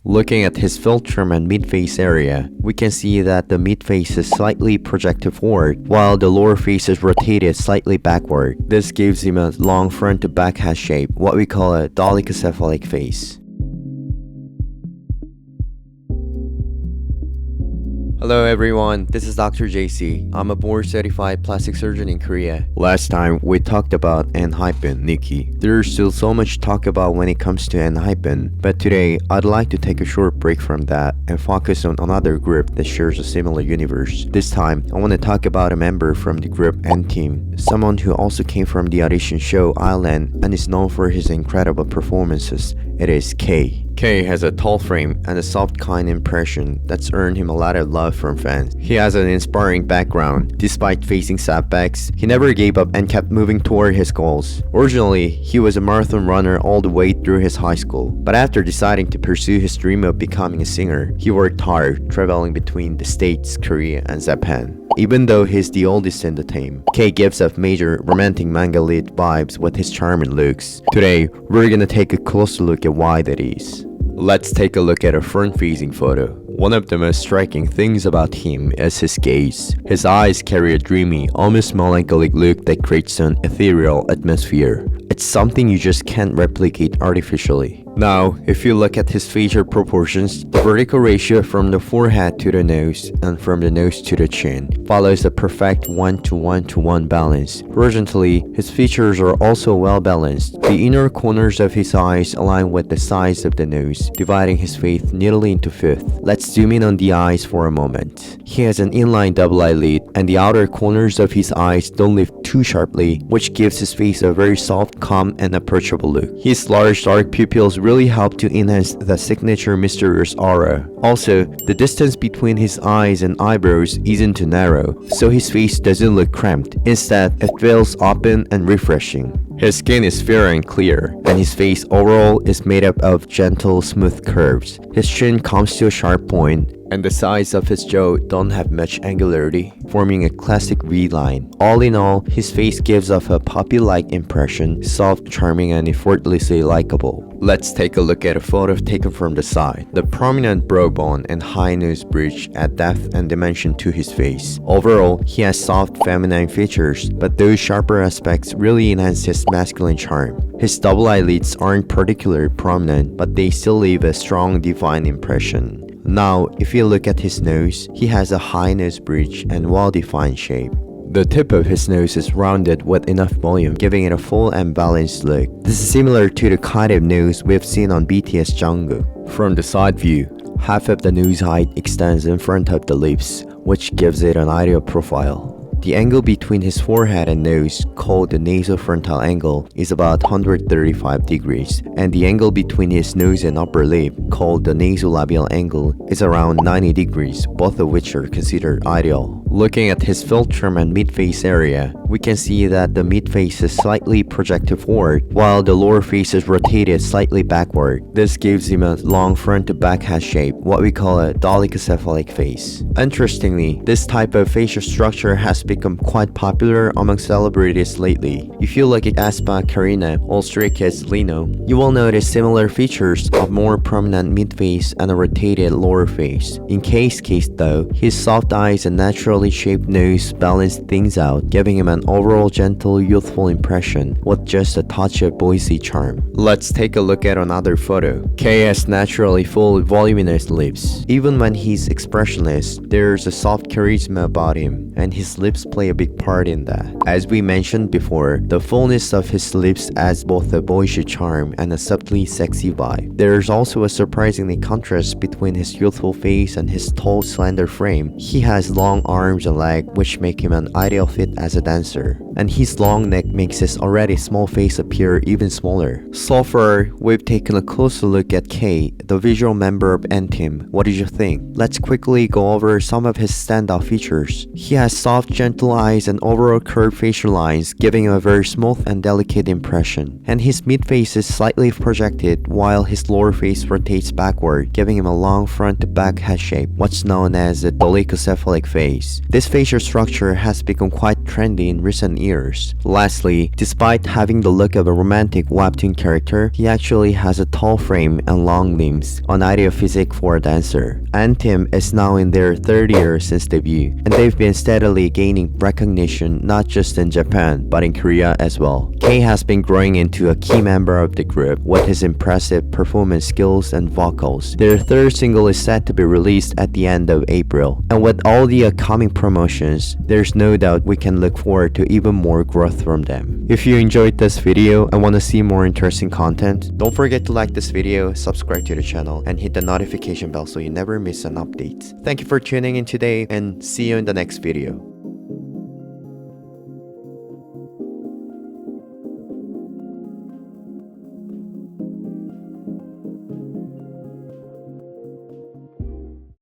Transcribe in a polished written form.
Looking at his philtrum and mid-face area, we can see that the mid-face is slightly projected forward, while the lower face is rotated slightly backward. This gives him a long front-to-back head shape, what we call a dolichocephalic face. Hello everyone, this is Dr. JC. I'm a board-certified plastic surgeon in Korea. Last time, we talked about nteam, Nikki. There's still so much to talk about when it comes to nteam, but today, I'd like to take a short break from that and focus on another group that shares a similar universe. This time, I want to talk about a member from the group nteam, someone who also came from the audition show Island and is known for his incredible performances. It is K. K has a tall frame and a soft kind impression that's earned him a lot of love from fans. He has an inspiring background. Despite facing setbacks, he never gave up and kept moving toward his goals. Originally, he was a marathon runner all the way through his high school, but after deciding to pursue his dream of becoming a singer, he worked hard, traveling between the States, Korea, and Japan. Even though he's the oldest in the team, K gives off major romantic manga-lit vibes with his charming looks. Today, we're gonna take a closer look at why that is. Let's take a look at a front-facing photo. One of the most striking things about him is his gaze. His eyes carry a dreamy, almost melancholic look that creates an ethereal atmosphere. It's something you just can't replicate artificially. Now, if you look at his facial proportions, the vertical ratio from the forehead to the nose and from the nose to the chin follows a perfect 1:1:1 balance. Horizontally, his features are also well balanced. The inner corners of his eyes align with the size of the nose, dividing his face nearly into fifth. Let's zoom in on the eyes for a moment. He has an inline double eyelid, and the outer corners of his eyes don't lift too sharply, which gives his face a very soft, calm, and approachable look. His large dark pupils really help to enhance the signature mysterious aura. Also, the distance between his eyes and eyebrows isn't too narrow, so his face doesn't look cramped. Instead, it feels open and refreshing. His skin is fair and clear, and his face overall is made up of gentle, smooth curves. His chin comes to a sharp point, and the sides of his jaw don't have much angularity, forming a classic V-line. All in all, his face gives off a puppy-like impression, soft, charming, and effortlessly likable. Let's take a look at a photo taken from the side. The prominent brow bone and high nose bridge add depth and dimension to his face. Overall, he has soft, feminine features, but those sharper aspects really enhance his masculine charm. His double eyelids aren't particularly prominent, but they still leave a strong, defined impression. Now, if you look at his nose, he has a high nose bridge and well-defined shape. The tip of his nose is rounded with enough volume, giving it a full and balanced look. This is similar to the kind of nose we've seen on BTS Jungkook. From the side view, half of the nose height extends in front of the lips, which gives it an ideal profile. The angle between his forehead and nose, called the nasofrontal angle, is about 135 degrees, and the angle between his nose and upper lip, called the nasolabial angle, is around 90 degrees, both of which are considered ideal. Looking at his philtrum and mid-face area, we can see that the mid-face is slightly projected forward, while the lower face is rotated slightly backward. This gives him a long front-to-back head shape, what we call a dolichocephalic face. Interestingly, this type of facial structure has become quite popular among celebrities lately. If you look at aespa, Karina, or Stray Kids Lino, you will notice similar features of more prominent mid-face and a rotated lower face. In K's case though, his soft eyes and naturally shaped nose balance things out, giving him an overall gentle, youthful impression with just a touch of boysy charm. Let's take a look at another photo. K has naturally full, voluminous lips. Even when he's expressionless, there's a soft charisma about him, and his lips play a big part in that. As we mentioned before, the fullness of his lips adds both a boyish charm and a subtly sexy vibe. There's also a surprisingly contrast between his youthful face and his tall, slender frame. He has long arms and legs, which make him an ideal fit as a dancer, and his long neck makes his already small face appear even smaller. So far, we've taken a closer look at K, the visual member of nteam. What did you think? Let's quickly go over some of his standout features. He has soft, gentle eyes and overall curved facial lines, giving him a very smooth and delicate impression. And his mid-face is slightly projected, while his lower face rotates backward, giving him a long front-to-back head shape, what's known as a dolichocephalic face. This facial structure has become quite trendy in recent years. Lastly, despite having the look of a romantic webtoon character, he actually has a tall frame and long limbs, an ideal physique for a dancer. Andteam is now in their third year since debut, and they've been steadily gaining recognition not just in Japan, but in Korea as well. K has been growing into a key member of the group with his impressive performance skills and vocals. Their third single is set to be released at the end of April, and with all the upcoming promotions, there's no doubt we can look forward to even more growth from them. If you enjoyed this video and want to see more interesting content, don't forget to like this video, subscribe to the channel, and hit the notification bell so you never miss an update. Thank you for tuning in today, and see you in the next video.